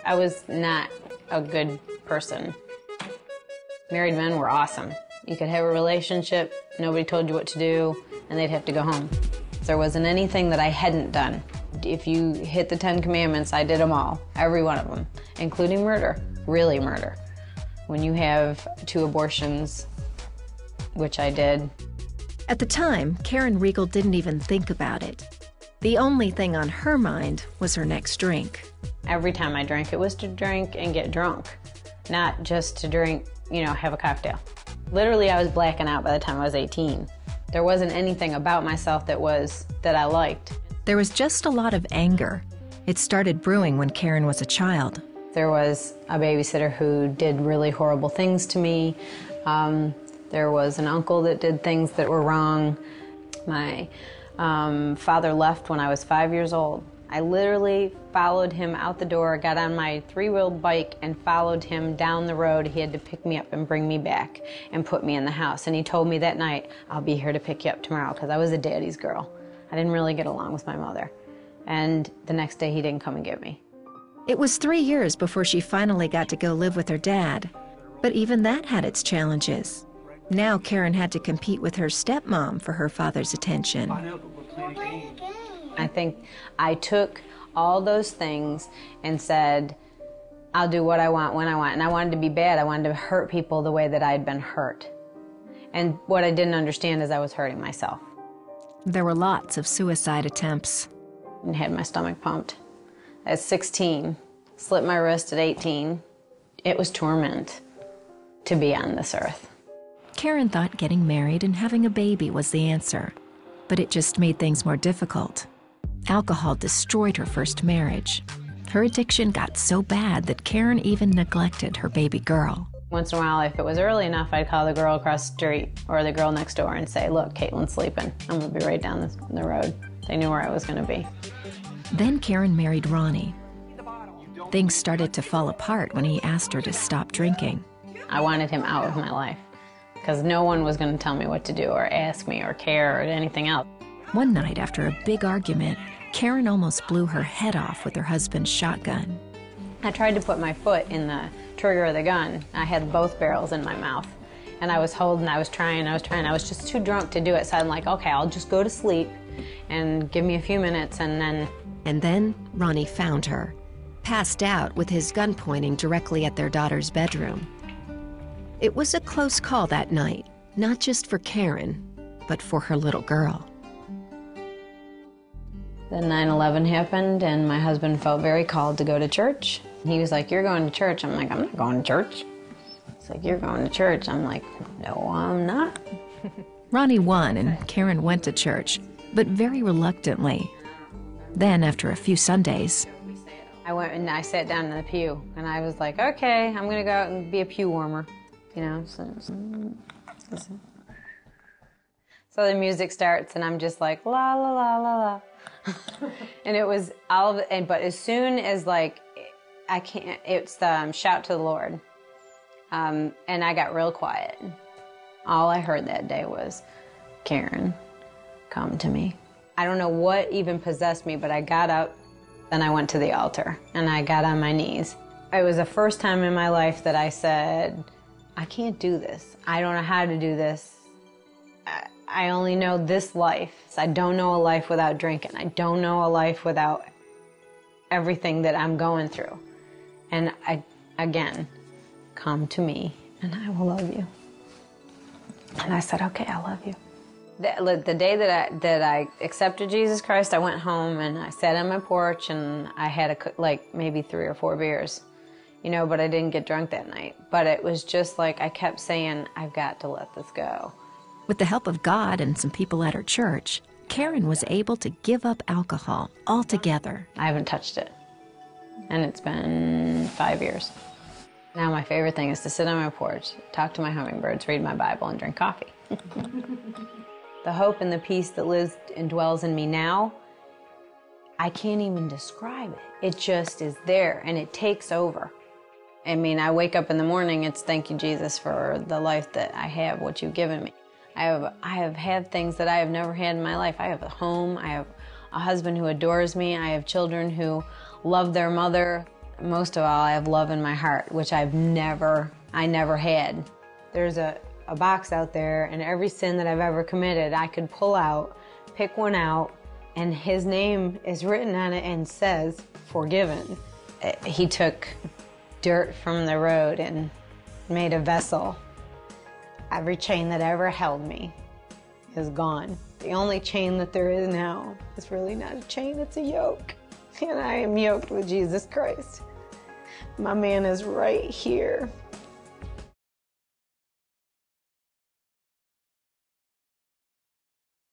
I was not a good person. Married men were awesome. You could have a relationship, nobody told you what to do, and they'd have to go home. There wasn't anything that I hadn't done. If you hit the 10 Commandments, I did them all, every one of them, including murder, really murder. When you have 2 abortions, which I did. At the time, Karen Reagle didn't even think about it. The only thing on her mind was her next drink. Every time I drank, it was to drink and get drunk, not just to drink, you know, have a cocktail. Literally, I was blacking out by the time I was 18. There wasn't anything about myself that I liked. There was just a lot of anger. It started brewing when Karen was a child. There was a babysitter who did really horrible things to me. There was an uncle that did things that were wrong. My father left when I was 5 years old. I literally followed him out the door, got on my 3-wheeled bike and followed him down the road. He had to pick me up and bring me back and put me in the house. And he told me that night, I'll be here to pick you up tomorrow, because I was a daddy's girl. I didn't really get along with my mother. And the next day he didn't come and get me. It was 3 years before she finally got to go live with her dad. But even that had its challenges. Now Karen had to compete with her stepmom for her father's attention. I think I took all those things and said, I'll do what I want when I want. And I wanted to be bad. I wanted to hurt people the way that I'd been hurt. And what I didn't understand is I was hurting myself. There were lots of suicide attempts. And had my stomach pumped at 16, slit my wrist at 18. It was torment to be on this earth. Karen thought getting married and having a baby was the answer, but it just made things more difficult. Alcohol destroyed her first marriage. Her addiction got so bad that Karen even neglected her baby girl. Once in a while, if it was early enough, I'd call the girl across the street or the girl next door and say, look, Caitlin's sleeping. I'm going to be right down the road. They knew where I was going to be. Then Karen married Ronnie. Things started to fall apart when he asked her to stop drinking. I wanted him out of my life because no one was going to tell me what to do or ask me or care or anything else. One night after a big argument, Karen almost blew her head off with her husband's shotgun. I tried to put my foot in the trigger of the gun. I had both barrels in my mouth. And I was holding, I was trying. I was just too drunk to do it. So I'm like, okay, I'll just go to sleep and give me a few minutes and then... And then Ronnie found her, passed out with his gun pointing directly at their daughter's bedroom. It was a close call that night, not just for Karen, but for her little girl. Then 9/11 happened, and my husband felt very called to go to church. He was like, you're going to church. I'm like, I'm not going to church. He's like, you're going to church. I'm like, no, I'm not. Ronnie won, and Karen went to church, but very reluctantly. Then, after a few Sundays, I went and I sat down in the pew, and I was like, okay, I'm going to go out and be a pew warmer, you know. So the music starts, and I'm just like, la, la, la, la, la. And it was all of it, but as soon as, like, I can't, it's the shout to the Lord. And I got real quiet. All I heard that day was, Karen, come to me. I don't know what even possessed me, but I got up and I went to the altar and I got on my knees. It was the first time in my life that I said, I can't do this. I don't know how to do this. I only know this life. I don't know a life without drinking. I don't know a life without everything that I'm going through. And again, come to me and I will love you. And I said, okay, I love you. The day that I accepted Jesus Christ, I went home and I sat on my porch and I had like maybe 3 or 4 beers, you know, but I didn't get drunk that night. But it was just like I kept saying, I've got to let this go. With the help of God and some people at her church, Karen was able to give up alcohol altogether. I haven't touched it, and it's been 5 years. Now my favorite thing is to sit on my porch, talk to my hummingbirds, read my Bible, and drink coffee. The hope and the peace that lives and dwells in me now, I can't even describe it. It just is there, and it takes over. I mean, I wake up in the morning, it's thank you, Jesus, for the life that I have, what you've given me. I have had things that I have never had in my life. I have a home, I have a husband who adores me, I have children who love their mother. most of all, I have love in my heart, which I never had. There's a box out there, and every sin that I've ever committed, I could pull out, pick one out, and his name is written on it and says, forgiven. He took dirt from the road and made a vessel. Every chain that ever held me is gone. The only chain that there is now is really not a chain, it's a yoke. And I am yoked with Jesus Christ. My man is right here.